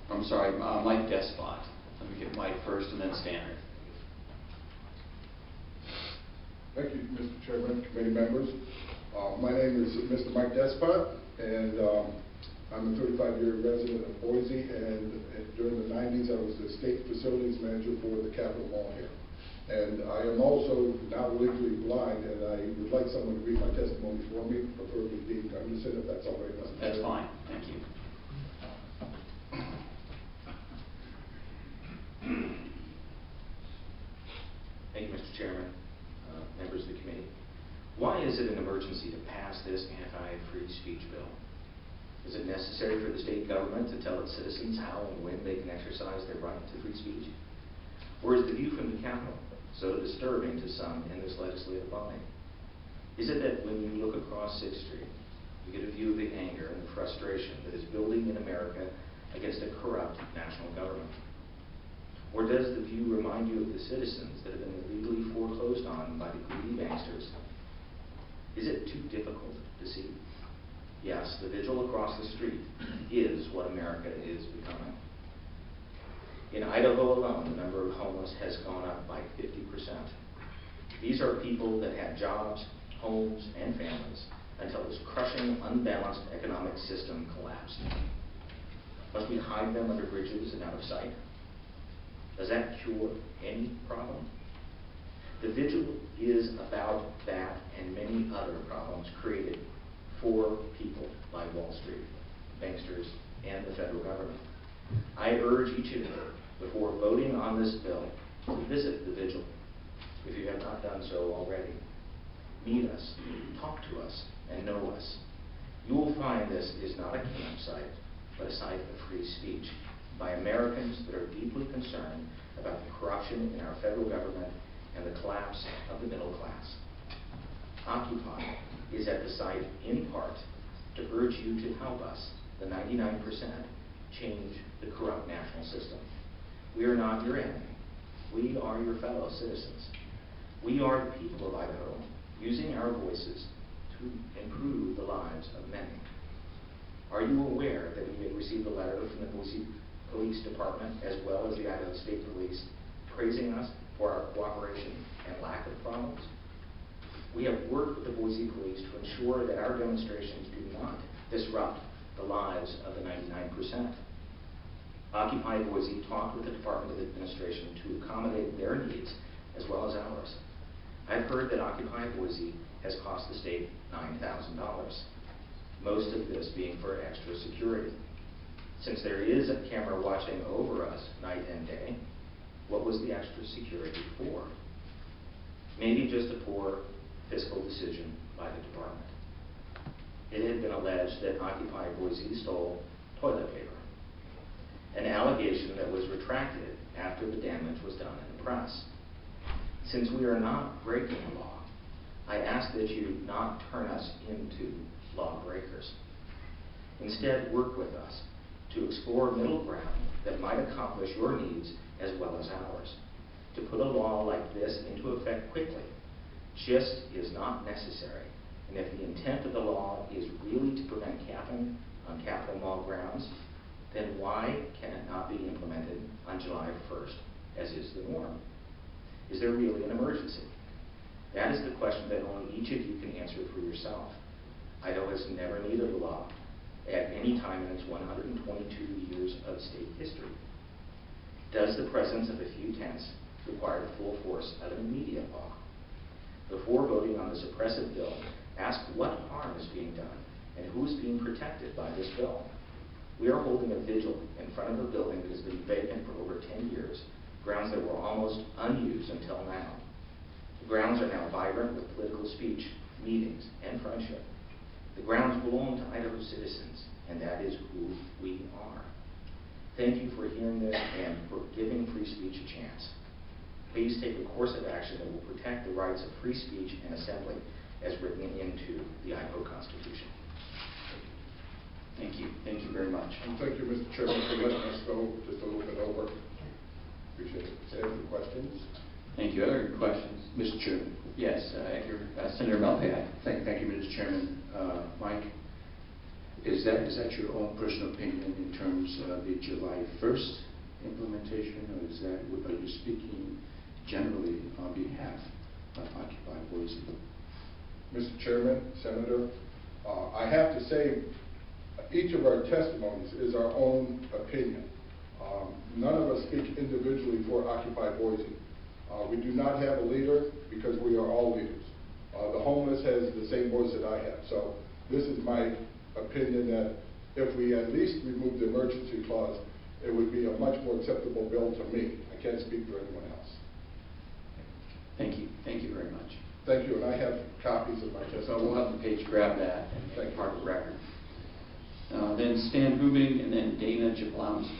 I'm sorry, Mike Despot. Let me get Mike first and then Standard. Thank you, Mr. Chairman, committee members. My name is Mr. Mike Despot, and I'm a 35-year resident of Boise, and during the 90s I was the state facilities manager for the Capitol Mall here. And I am also now legally blind, and I would like someone to read my testimony for me, preferably Dean Gunderson, if that's all right, Mr. That's Chairman. fine, thank you. Thank you, Mr. Chairman, members of the committee. Why is it an emergency to pass this anti-free speech bill? Is it necessary for the state government to tell its citizens how and when they can exercise their right to free speech? Or is the view from the Capitol so disturbing to some in this legislative body? Is it that when you look across 6th Street, you get a view of the anger and the frustration that is building in America against a corrupt national government? Or does the view remind you of the citizens that have been illegally foreclosed on by the greedy banksters? Is it too difficult to see? Yes, the vigil across the street is what America is becoming. In Idaho alone, the number of homeless has gone up by 50%. These are people that had jobs, homes, and families until this crushing, unbalanced economic system collapsed. Must we hide them under bridges and out of sight? Does that cure any problem? The vigil is about that and many other problems created for people like Wall Street, banksters, and the federal government. I urge each of you, before voting on this bill, to visit the vigil, if you have not done so already. Meet us, talk to us, and know us. You will find this is not a campsite, but a site of free speech by Americans that are deeply concerned about the corruption in our federal government and the collapse of the middle class. Occupy is at the site in part to urge you to help us, the 99%, change the corrupt national system. We are not your enemy. We are your fellow citizens. We are the people of Idaho, using our voices to improve the lives of many. Are you aware that we have received a letter from the Boise Police Department as well as the Idaho State Police praising us for our cooperation and lack of problems? We have worked with the Boise Police to ensure that our demonstrations do not disrupt the lives of the 99%. Occupy Boise talked with the Department of Administration to accommodate their needs as well as ours. I've heard that Occupy Boise has cost the state $9,000, most of this being for extra security. Since there is a camera watching over us night and day, what was the extra security for? Maybe just a poor fiscal decision by the department. It had been alleged that Occupy Boise stole toilet paper, an allegation that was retracted after the damage was done in the press. Since we are not breaking the law, I ask that you not turn us into lawbreakers. Instead, work with us to explore middle ground that might accomplish your needs as well as ours. To put a law like this into effect quickly just is not necessary. And if the intent of the law is really to prevent camping on Capitol Mall grounds, then why can it not be implemented on July 1st, as is the norm? Is there really an emergency? That is the question that only each of you can answer for yourself. Idaho has never needed a law at any time in its 122 years of state history. Does the presence of a few tents require the full force of an immediate law? Before voting on the suppressive bill, ask what harm is being done and who is being protected by this bill. We are holding a vigil in front of a building that has been vacant for over 10 years, grounds that were almost unused until now. The grounds are now vibrant with political speech, meetings, and friendship. The grounds belong to Idaho citizens, and that is who we are. Thank you for hearing this and for giving free speech a chance. Please take a course of action that will protect the rights of free speech and assembly as written into the Idaho Constitution. Thank you. Thank you very much. And thank you, Mr. Chairman, for letting us go just a little bit over. Appreciate it. Any questions? Thank you. Other questions? Mr. Chairman. Yes, Senator Malpay. Thank you, Mr. Chairman. Mike, Is that your own personal opinion in terms of the July 1st implementation, or are you speaking generally on behalf of Occupy Boise? Mr. Chairman, Senator, I have to say, each of our testimonies is our own opinion. None of us speak individually for Occupy Boise. We do not have a leader because we are all leaders. The homeless has the same voice that I have. So this is my opinion that if we at least remove the emergency clause, it would be a much more acceptable bill to me. I can't speak for anyone else. Thank you. Thank you very much. Thank you, and I have copies of my testimony. So we'll have the page grab that and Thank make you. part of the record. Then Stan Hubing and then Dana Jablonski.